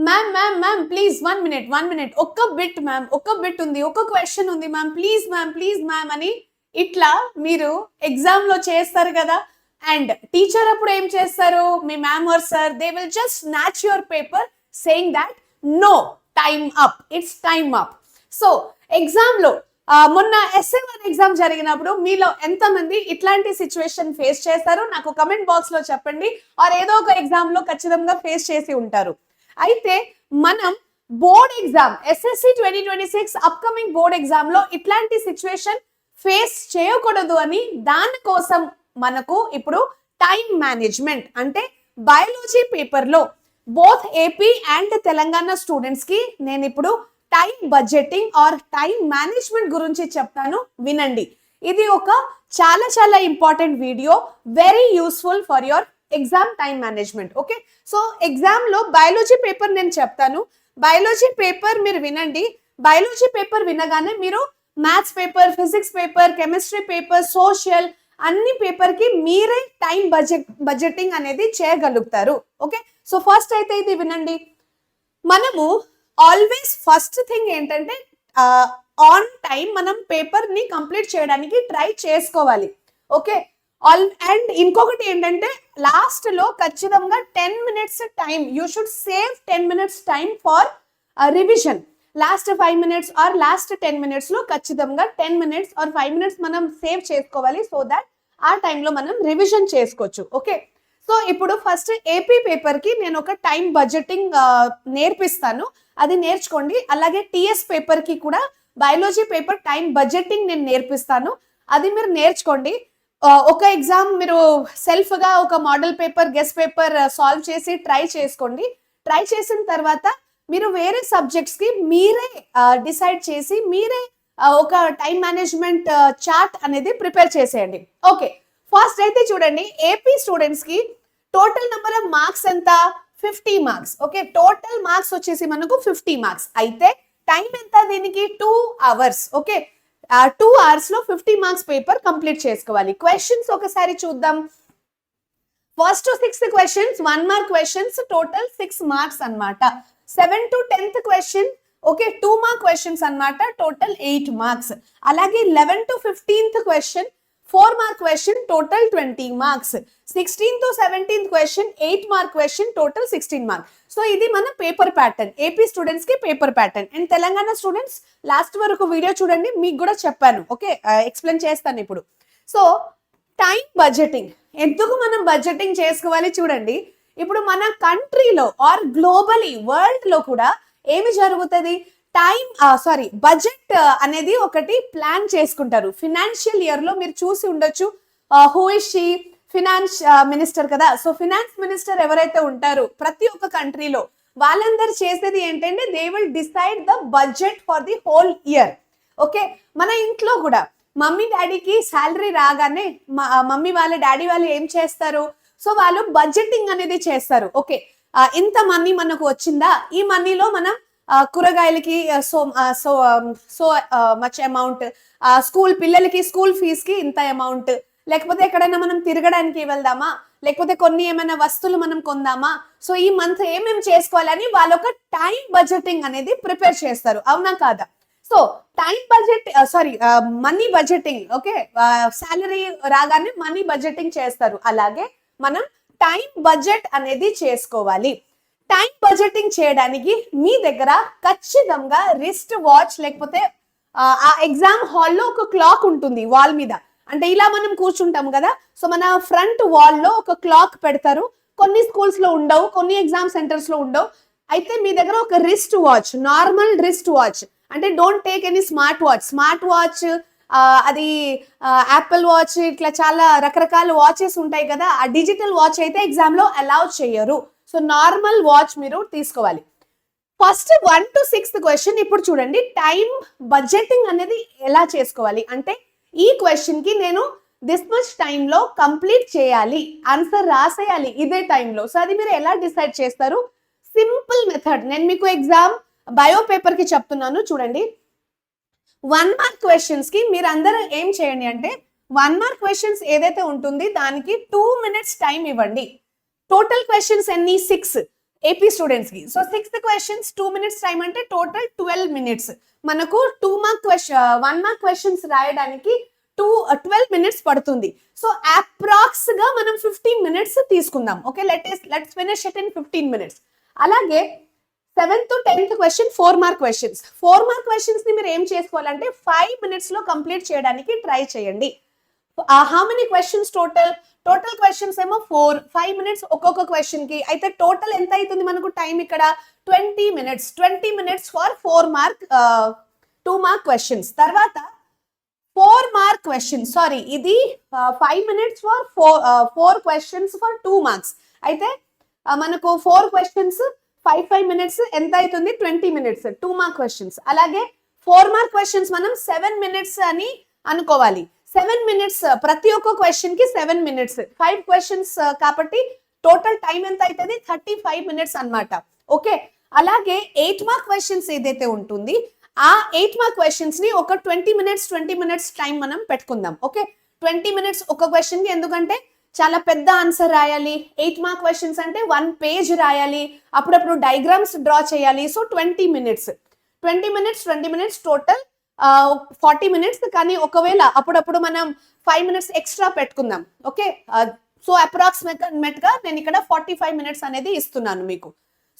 Ma'am please 1 minute ఒక్క bit ma'am, ఒక్క bit ఉంది, ఒక్క క్వశ్చన్ ఉంది మ్యామ్, ప్లీజ్ మ్యామ్ అని ఇట్లా మీరు ఎగ్జామ్ లో చేస్తారు కదా. అండ్ టీచర్ అప్పుడు ఏం చేస్తారు, మీ ma'am or sir they will just snatch your paper saying that no, time up, it's time up. So exam లో మొన్న SI1 ఎగ్జామ్ జరిగినప్పుడు మీలో ఎంతమంది ఇట్లాంటి సిచ్యువేషన్ ఫేస్ చేస్తారు నాకు కమెంట్ బాక్స్ లో చెప్పండి. ఆర్ ఏదో ఒక ఎగ్జామ్ లో ఖచ్చితంగా ఫేస్ చేసి ఉంటారు. అయితే మనం board exam SSC 2026 upcoming board exam లో ఇట్లాంటి సిచ్యువేషన్ ఫేస్ చేయకూడదు అని దానికోసం మనకు ఇప్పుడు టైం మేనేజ్మెంట్ అంటే బయాలజీ పేపర్ లో both AP and Telangana students కి నేను ఇప్పుడు time budgeting or time management గురించి చెప్తాను, వినండి. ఇది ఒక చాలా చాలా important video, very useful for your exam time management. Okay, so exam లో బయాలజీ పేపర్ నేను చెప్తాను. బయాలజీ పేపర్ మీరు వినండి. బయాలజీ పేపర్ వినగానే మీరు maths paper, physics paper, chemistry paper, social అన్ని పేపర్ కి మీరే టైం బడ్జెటింగ్ అనేది చేయగలుగుతారు. ఓకే, సో ఫస్ట్ అయితే ఇది వినండి. మనము ఆల్వేస్ ఫస్ట్ థింగ్ ఏంటంటే ఆన్ టైం మనం పేపర్ ని కంప్లీట్ చేయడానికి ట్రై చేసుకోవాలి. ఓకే, అండ్ ఇంకొకటి ఏంటంటే లాస్ట్ లో ఖచ్చితంగా 10 minutes time, you should save 10 minutes time for revision. Last 5 minutes or last 10 minutes లో ఖచ్చితంగా 10 minutes ఆర్ 5 minutes మనం సేవ్ చేసుకోవాలి, సో దట్ ఆ టైంలో మనం రివిజన్ చేసుకోవచ్చు. ఓకే, సో ఇప్పుడు ఫస్ట్ ఏపీ పేపర్ కి నేను ఒక టైం బడ్జెటింగ్ నేర్పిస్తాను, అది నేర్చుకోండి. అలాగే టిఎస్ పేపర్ కి కూడా బయాలజీ పేపర్ టైం బడ్జెటింగ్ నేను నేర్పిస్తాను, అది మీరు నేర్చుకోండి. ఒక ఎగ్జామ్ మీరు సెల్ఫ్ గా ఒక model paper, guest paper solve చేసి ట్రై చేసుకోండి. ట్రై చేసిన తర్వాత మీరు వేరే సబ్జెక్ట్స్ కి మీరే డిసైడ్ చేసి మీరే ఒక టైం మేనేజ్మెంట్ చార్ట్ అనేది ప్రిపేర్ చేసేయండి. ఓకే, ఫస్ట్ అయితే చూడండి, ఏపీ స్టూడెంట్స్ కి టోటల్ నెంబర్ ఆఫ్ మార్క్స్ ఎంత, 50 మార్క్స్. ఓకే, టోటల్ మార్క్స్ వచ్చేసి మనకు 50 మార్క్స్. అయితే టైం ఎంత దీనికి, 2 hours. ఓకే, 2 hours లో 50 మార్క్స్ పేపర్ కంప్లీట్ చేసుకోవాలి. క్వశ్చన్స్ ఒకసారి చూద్దాం. First to 6th questions 1 mark questions, total 6 marks అన్నమాట. 7 to 10th question okay 2 mark questions అన్నమాట, టోటల్ 8 మార్క్స్. అలాగే 11 to 15th question 4 mark question, total 20 marks. 16th to 17th question 8 mark question, total 16 marks. So ఇది మన paper pattern, AP students కి paper pattern. And Telangana students last వరకు video చూడండి, మీకు కూడా చెప్పాను. ఓకే, ఎక్స్ప్లెయిన్ చేస్తాను ఇప్పుడు. సో టైం బడ్జెటింగ్, ఎందుకు మనం బడ్జెటింగ్ చేసుకోవాలి చూడండి. ఇప్పుడు మన కంట్రీలో ఆర్ గ్లోబలీ వరల్డ్ లో కూడా ఏమి జరుగుతుంది, బడ్జెట్ అనేది ఒకటి ప్లాన్ చేసుకుంటారు. ఫినాన్షియల్ ఇయర్ లో మీరు చూసి ఉండొచ్చు, who is she, finance minister కదా. సో ఫినాన్స్ మినిస్టర్ ఎవరైతే ఉంటారో ప్రతి ఒక్క కంట్రీలో వాళ్ళందరూ చేసేది ఏంటంటే they will decide the budget for the whole year. Okay, మన ఇంట్లో కూడా మమ్మీ డాడీకి శాలరీ రాగానే మమ్మీ వాళ్ళ డాడీ వాళ్ళు ఏం చేస్తారు, సో వాళ్ళు బడ్జెటింగ్ అనేది చేస్తారు. ఓకే, ఇంత మనీ మనకు వచ్చిందా, ఈ మనీలో మనం కూరగాయలకి సో మచ్ అమౌంట్, స్కూల్ పిల్లలకి స్కూల్ ఫీజ్ కి ఇంత అమౌంట్, లేకపోతే ఎక్కడైనా మనం తిరగడానికి వెళ్దామా, లేకపోతే కొన్ని ఏమైనా వస్తువులు మనం కొందామా, సో ఈ మంత్ ఏమేమి చేసుకోవాలని వాళ్ళు ఒక టైం బడ్జెటింగ్ అనేది ప్రిపేర్ చేస్తారు. అవునా కాదా? So time budget money budgeting. Okay, salary రాగానే మనీ బడ్జెటింగ్ చేస్తారు. అలాగే మనం టైం బడ్జెట్ అనేది చేసుకోవాలి. టైం బడ్జెటింగ్ చేయడానికి మీ దగ్గర ఖచ్చితంగా రిస్ట్ వాచ్, లేకపోతే ఆ ఎగ్జామ్ హాల్లో ఒక క్లాక్ ఉంటుంది వాల్ మీద, అంటే ఇలా మనం కూర్చుంటాం కదా, సో మన ఫ్రంట్ వాల్ లో ఒక క్లాక్ పెడతారు. కొన్ని స్కూల్స్ లో ఉండవు, కొన్ని ఎగ్జామ్ సెంటర్స్ లో ఉండవు. అయితే మీ దగ్గర ఒక wrist watch, normal wrist watch, అంటే don't take any smart watch, అది యాపిల్ వాచ్, ఇట్లా చాలా రకరకాల వాచెస్ ఉంటాయి కదా, ఆ డిజిటల్ వాచ్ అయితే ఎగ్జామ్ లో అలౌ చేయరు. సో నార్మల్ వాచ్ మీరు తీసుకోవాలి. ఫస్ట్ 1 to 6th క్వశ్చన్ ఇప్పుడు చూడండి, టైం బడ్జెటింగ్ అనేది ఎలా చేసుకోవాలి అంటే ఈ క్వశ్చన్ కి నేను దిస్ మచ్ టైమ్ లో కంప్లీట్ చేయాలి, ఆన్సర్ రాసేయాలి ఇదే టైంలో. సో అది మీరు ఎలా డిసైడ్ చేస్తారు, సింపుల్ మెథడ్ నేను మీకు ఎగ్జామ్ బయో పేపర్ కి చెప్తున్నాను చూడండి. 1 mark క్వశ్చన్స్ కి మీరు అందరూ ఏం చేయండి అంటే 1 mark క్వశ్చన్స్ ఏదైతే ఉంటుంది దానికి 2 minutes టైం ఇవ్వండి. టోటల్ క్వశ్చన్స్ ఎన్ని, 6. ఏపీ స్టూడెంట్స్ కి. So 6th questions 2 minutes time అంటే టోటల్ 12 minutes. మనకు 2 మార్క్ క్వశ్చన్ 1 మార్క్ క్వశ్చన్స్ రాయడానికి 12 minutes పడుతుంది. సో అప్రాక్స్ గా మనం 15 minutes తీసుకుందాం. Okay, let's finish it in 15 minutes. అలాగే 7th to 10th question 4 mark questions. 4 mark questions ని మీరు ఏం చేసుకోవాలంటే 5 minutes లో కంప్లీట్ చేయడానికి ట్రై చేయండి. How many questions total questions ఏమో 5 minutes ఒక్కొక్క క్వశ్చన్ కి. అయితే టోటల్ ఎంత అవుతుంది మనకు టైం ఇక్కడ 20 minutes for 4 mark 2 mark questions. తర్వాత 4 మార్క్ క్వశ్చన్, సారీ ఇది 5 minutes for 4 questions for 2 marks. అయితే మనకు 4 క్వశ్చన్స్ 5 minutes ఎంత అవుతుంది 20 minutes 2 మార్క్ క్వశ్చన్స్. అలాగే 4 మార్క్ క్వశ్చన్స్ మనం 7 minutes అని అనుకోవాలి. 7 minutes ప్రతి ఒక్క క్వశ్చన్ కి 7 minutes 5 క్వశ్చన్స్ కాబట్టి టోటల్ టైం ఎంత అవుతుంది 35 minutes అన్నమాట. ఓకే, అలాగే 8 మార్క్ క్వశ్చన్స్ ఏదైతే ఉంటుంది ఆ 8 మార్క్ క్వశ్చన్స్ ని ఒక 20 minutes టైం మనం పెట్టుకుందాం. ఓకే, 20 minutes ఒక క్వశ్చన్ కి, ఎందుకంటే చాలా పెద్ద ఆన్సర్ రాయాలి. 8 మార్క్ క్వశ్చన్స్ అంటే 1 page రాయాలి, అప్పుడప్పుడు డయాగ్రామ్స్ డ్రా చేయాలి. So 20 minutes total 40 minutes. కానీ ఒకవేళ అప్పుడప్పుడు మనం 5 minutes ఎక్స్ట్రా పెట్టుకుందాం. ఓకే, సో అప్రాక్సిమేట్ గా నేను ఇక్కడ 45 minutes అనేది ఇస్తున్నాను మీకు.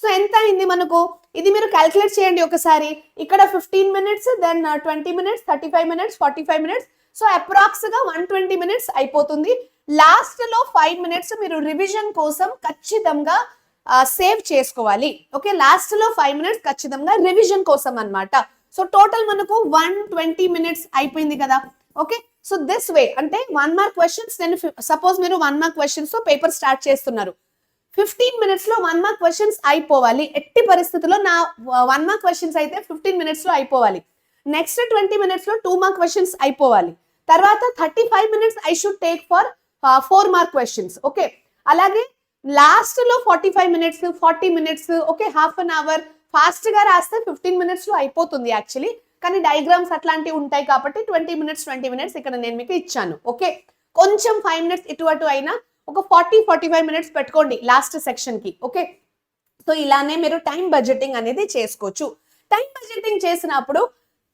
సో ఎంత అయింది మనకు, ఇది మీరు క్యాల్కులేట్ చేయండి ఒకసారి. ఇక్కడ 15 minutes, then 20 minutes, 35 minutes, 45 minutes. So approx గా 120 minutes అయిపోతుంది. లాస్ట్ లో 5 minutes మీరు రివిజన్ కోసం ఖచ్చితంగా సేవ్ చేసుకోవాలి. ఓకే, లాస్ట్ లో 5 minutes ఖచ్చితంగా రివిజన్ కోసం అన్నమాట. సో టోటల్ మనకు 120 minutes అయిపోయింది కదా. ఓకే, సో దిస్ వే అంటే 1 మార్క్ క్వశ్చన్స్, నేను సపోజ్ మీరు 1 మార్క్ క్వశ్చన్స్ తో పేపర్ స్టార్ట్ చేస్తున్నారు, 15 minutes లో 1 మార్క్ క్వశ్చన్స్ అయిపోవాలి. ఎట్టి పరిస్థితుల్లో నా 1 మార్క్ క్వశ్చన్స్ అయితే 15 minutes లో అయిపోవాలి. నెక్స్ట్ 20 minutes లో 2 మార్క్ క్వశ్చన్స్ అయిపోవాలి. తర్వాత 35 minutes I should take for 4 mark questions. Okay, అలాగే లాస్ట్ లో 45 minutes 40 minutes, okay, half an hour fast గా రాస్తే 15 minutes లో అయిపోతుంది యాక్చువల్లీ. కానీ డయాగ్రామ్స్ అట్లాంటివి ఉంటాయి కాబట్టి 20 minutes ఇక్కడ నేను మీకు ఇచ్చాను. ఓకే, కొంచెం 5 minutes ఇటు అటు అయినా ఒక 40-45 minutes పెట్టుకోండి లాస్ట్ సెక్షన్ కి. ఓకే, సో ఇలానే మీరు టైం బడ్జెటింగ్ అనేది చేసుకోవచ్చు. టైం బడ్జెటింగ్ చేసినప్పుడు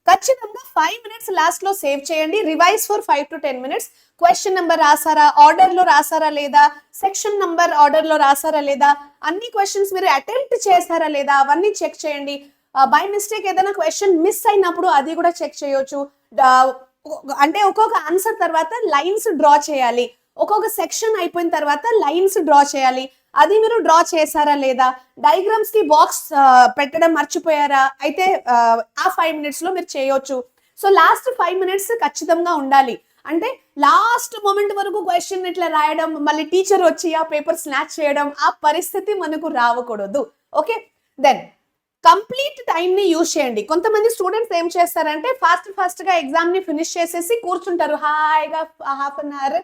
ఖచ్చితంగా 5 minutes లాస్ట్ లో సేవ్ చేయండి. Revise for 5 to 10 minutes. Question number రాసారా, ఆర్డర్ లో రాసారా లేదా, సెక్షన్ నంబర్ ఆర్డర్ లో రాసారా లేదా, అన్ని క్వశ్చన్స్ మీరు అటెంప్ట్ చేశారా లేదా అవన్నీ చెక్ చేయండి. బై మిస్టేక్ ఏదైనా క్వశ్చన్ మిస్ అయినప్పుడు అది కూడా చెక్ చేయొచ్చు. అంటే ఒక్కొక్క ఆన్సర్ తర్వాత లైన్స్ డ్రా చేయాలి, ఒక్కొక్క సెక్షన్ అయిపోయిన తర్వాత లైన్స్ డ్రా చేయాలి. అది మీరు డ్రా చేశారా లేదా, డయాగ్రామ్స్ కి బాక్స్ పెట్టడం మర్చిపోయారా, అయితే ఆ 5 minutes లో మీరు చేయొచ్చు. సో లాస్ట్ 5 minutes ఖచ్చితంగా ఉండాలి. అంటే లాస్ట్ మూమెంట్ వరకు క్వశ్చన్ ఇట్లా రాయడం, మళ్ళీ టీచర్ వచ్చి ఆ పేపర్ స్నాచ్ చేయడం, ఆ పరిస్థితి మనకు రావకూడదు. ఓకే, దెన్ కంప్లీట్ టైం ని యూజ్ చేయండి. కొంతమంది స్టూడెంట్స్ ఏం చేస్తారంటే ఫాస్ట్ గా ఎగ్జామ్ ని ఫినిష్ చేసేసి కూర్చుంటారు హాయిగా, హాఫ్ అన్ అవర్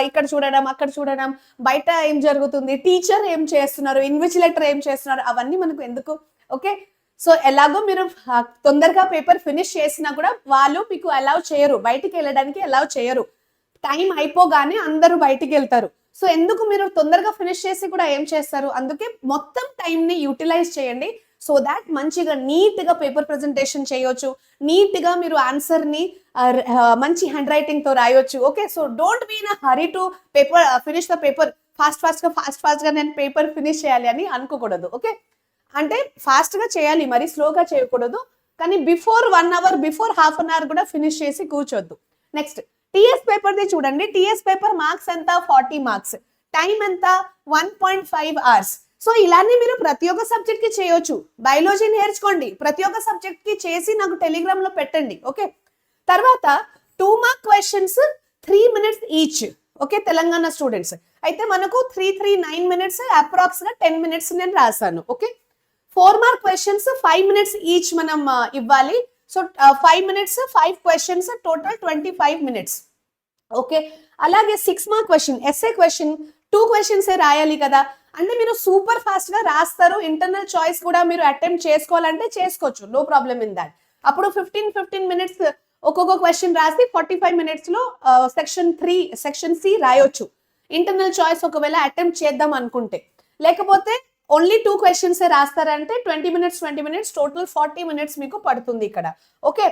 ఇక్కడ చూడడం అక్కడ చూడడం, బయట ఏం జరుగుతుంది, టీచర్ ఏం చేస్తున్నారు, ఇన్విజిలేటర్ ఏం చేస్తున్నారు, అవన్నీ మనకు ఎందుకు. ఓకే, సో ఎలాగో మీరు తొందరగా పేపర్ ఫినిష్ చేసినా కూడా వాళ్ళు మీకు అలౌ చేయరు, బయటికి వెళ్ళడానికి అలౌ చేయరు. టైం అయిపోగానే అందరూ బయటికి వెళ్తారు. సో ఎందుకు మీరు తొందరగా ఫినిష్ చేసి కూడా ఏం చేస్తారు, అందుకే మొత్తం టైం ని యూటిలైజ్ చేయండి. సో దాట్ మంచిగా నీట్ గా పేపర్ ప్రెజెంటేషన్ చేయొచ్చు, నీట్ గా మీరు ఆన్సర్ ని మంచి హ్యాండ్ రైటింగ్ తో రాయొచ్చు. Okay, so don't be in hurry to paper finish the paper fast గా నేను పేపర్ ఫినిష్ చేయాలి అని అనుకోకూడదు. ఓకే, అంటే ఫాస్ట్ గా చేయాలి, మరి స్లోగా చేయకూడదు. కానీ before 1 hour, before half an hour కూడా ఫినిష్ చేసి కూర్చోద్దు. నెక్స్ట్ టీఎస్ పేపర్ ది చూడండి. టీఎస్ పేపర్ మార్క్స్ ఎంత 40 marks, టైం ఎంత 1.5 hours. సో ఇలానే మీరు ప్రతి ఒక్క సబ్జెక్ట్ కి చేయొచ్చు. బయాలజీ నేర్చుకోండి, ప్రతి ఒక్క సబ్జెక్ట్ కి చేసి నాకు టెలిగ్రామ్ లో పెట్టండి. ఓకే, తర్వాత 2 mark questions 3 minutes each. Okay, Telangana students అయితే మనకు 9 minutes, అప్రాక్స్ గా 10 minutes నేను రాశాను. Okay, 4 mark questions 5 minutes each మనం ఇవ్వాలి. So 5 minutes 5 questions, total 25 minutes. Okay, అలాగే 6 mark question, SA question 2 questions రాయాలి కదా. అంటే మీరు సూపర్ ఫాస్ట్ గా రాస్తారు. ఇంటర్నల్ చాయిస్ కూడా మీరు అటెంప్ట్ చేసుకోవాలంటే చేసుకోవచ్చు, నో ప్రాబ్లమ్ ఇన్ దాట్. అప్పుడు 15 minutes ఒక్కొక్క క్వశ్చన్ రాసి 45 minutes లో సెక్షన్ సి రాయొచ్చు. ఇంటర్నల్ చాయిస్ ఒకవేళ అటెంప్ట్ చేద్దాం అనుకుంటే, లేకపోతే ఓన్లీ 2 క్వశ్చన్స్ రాస్తారంటే 20 minutes టోటల్ 40 minutes మీకు పడుతుంది ఇక్కడ. ఓకే,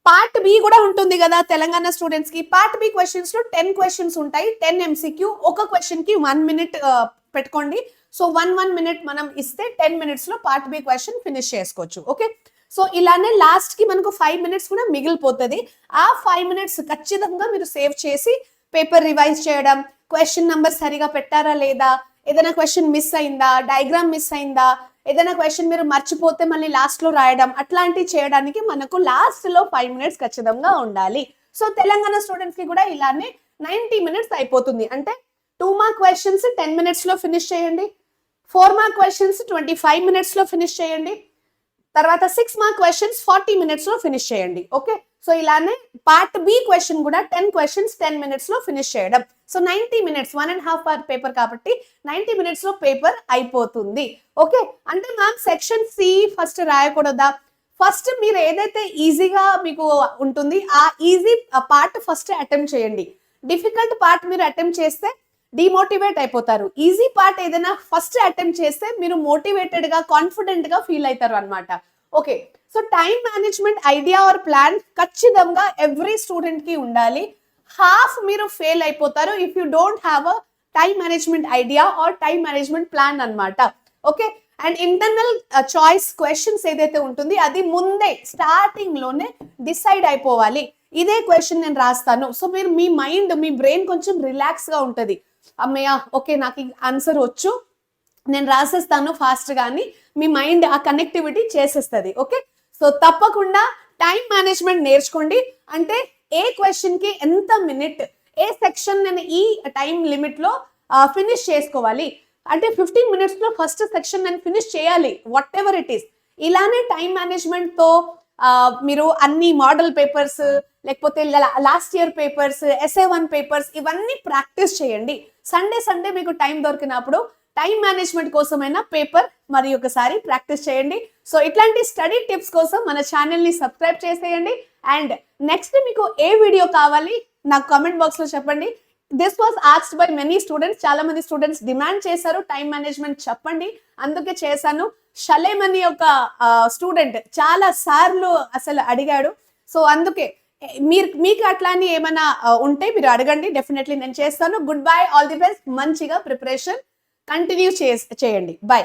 పార్ట్ బి కూడా ఉంటుంది కదా తెలంగాణ స్టూడెంట్స్ కి. పార్ట్ బి క్వశ్చన్స్ లో 10 క్వశ్చన్స్ ఉంటాయి, 10 MCQ. ఒక క్వశ్చన్ కి 1 minute పెట్టుకోండి. సో 1 minute మనం ఇస్తే 10 minutes లో పార్ట్ బి క్వశ్చన్ ఫినిష్ చేసుకోవచ్చు. ఓకే, సో ఇలానే లాస్ట్ కి మనకు 5 minutes కూడా మిగిలిపోతుంది. ఆ 5 minutes ఖచ్చితంగా మీరు సేవ్ చేసి పేపర్ రివైజ్ చేయడం, క్వశ్చన్ నంబర్ సరిగా పెట్టారా లేదా, ఏదైనా క్వశ్చన్ మిస్ అయిందా, డయాగ్రామ్ మిస్ అయిందా, ఏదైనా క్వశ్చన్ మీరు మర్చిపోతే మళ్ళీ లాస్ట్ లో రాయడం, అట్లాంటివి చేయడానికి మనకు లాస్ట్ లో 5 minutes ఖచ్చితంగా ఉండాలి. సో తెలంగాణ స్టూడెంట్స్ కి కూడా ఇలానే 90 minutes అయిపోతుంది. అంటే 2 mark క్వశ్చన్స్ 10 minutes లో ఫినిష్ చేయండి, 4 mark క్వశ్చన్స్ 25 minutes లో ఫినిష్ చేయండి, తర్వాత 6 mark క్వశ్చన్స్ 40 minutes లో ఫినిష్ చేయండి. ఓకే, సో ఇలానే పార్ట్ బి క్వశ్చన్ కూడా 10 questions 10 minutes లో ఫినిష్ చేయడం. సో 90 minutes, 1.5 hour పేపర్ కాబట్టి 90 minutes లో పేపర్ అయిపోతుంది. ఓకే, అంటే మ్యామ్ సెక్షన్ సి ఫస్ట్ రాయకూడదా? ఫస్ట్ మీరు ఏదైతే ఈజీగా మీకు ఉంటుంది ఆ ఈజీ పార్ట్ ఫస్ట్ అటెంప్ట్ చేయండి. డిఫికల్ట్ పార్ట్ మీరు అటెంప్ట్ చేస్తే డిమోటివేట్ అయిపోతారు. ఈజీ పార్ట్ ఏదైనా ఫస్ట్ అటెంప్ట్ చేస్తే మీరు మోటివేటెడ్ గా కాన్ఫిడెంట్ గా ఫీల్ అవుతారు అనమాట. Okay, so time management idea or plan ఖచ్చితంగా ఎవ్రీ స్టూడెంట్ కి ఉండాలి. హాఫ్ మీరు ఫెయిల్ అయిపోతారు if you don't have a time management idea or time management plan అన్నమాట. ఓకే, అండ్ ఇంటర్నల్ చాయిస్ క్వశ్చన్స్ ఏదైతే ఉంటుంది అది ముందే స్టార్టింగ్ లోనే డిసైడ్ అయిపోవాలి. ఇదే క్వశ్చన్ నేను రాస్తాను. సో మీరు మీ మైండ్, మీ బ్రెయిన్ కొంచెం రిలాక్స్ గా ఉంటది. అమ్మయ్య, ఓకే నాకు ఆన్సర్ వచ్చు, నేను రాసేస్తాను ఫాస్ట్ గాని మీ మైండ్ ఆ కనెక్టివిటీ చేసేస్తుంది. ఓకే, సో తప్పకుండా టైం మేనేజ్మెంట్ నేర్చుకోండి. అంటే ఏ క్వశ్చన్ కి ఎంత మినిట్, ఏ సెక్షన్ నేను ఈ టైం లిమిట్ లో ఫినిష్ చేసుకోవాలి, అంటే 15 minutes లో ఫస్ట్ సెక్షన్ నేను ఫినిష్ చేయాలి, వాట్ ఎవర్ ఇట్ ఈస్. ఇలానే టైం మేనేజ్మెంట్ తో మీరు అన్ని మోడల్ పేపర్స్ లేకపోతే last year papers, SA1 papers ఇవన్నీ ప్రాక్టీస్ చేయండి. సండే మీకు టైం దొరికినప్పుడు టైం మేనేజ్మెంట్ కోసమైనా పేపర్ మరి ఒకసారి ప్రాక్టీస్ చేయండి. సో ఇట్లాంటి స్టడీ టిప్స్ కోసం మన ఛానల్ ని సబ్స్క్రైబ్ చేసేయండి. అండ్ నెక్స్ట్ మీకు ఏ వీడియో కావాలి నాకు కామెంట్ బాక్స్ లో చెప్పండి. This was asked by many students. చాలా మంది స్టూడెంట్స్ డిమాండ్ చేశారు టైం మేనేజ్మెంట్ చెప్పండి, అందుకే చేశాను. షలేమ్ అని ఒక స్టూడెంట్ చాలా సార్లు అసలు అడిగాడు. సో అందుకే మీకు అట్లాని ఏమైనా ఉంటే మీరు అడగండి, డెఫినెట్లీ నేను చేస్తాను. Good bye, all the best. మంచిగా ప్రిపరేషన్ కంటిన్యూ చేయండి. బై.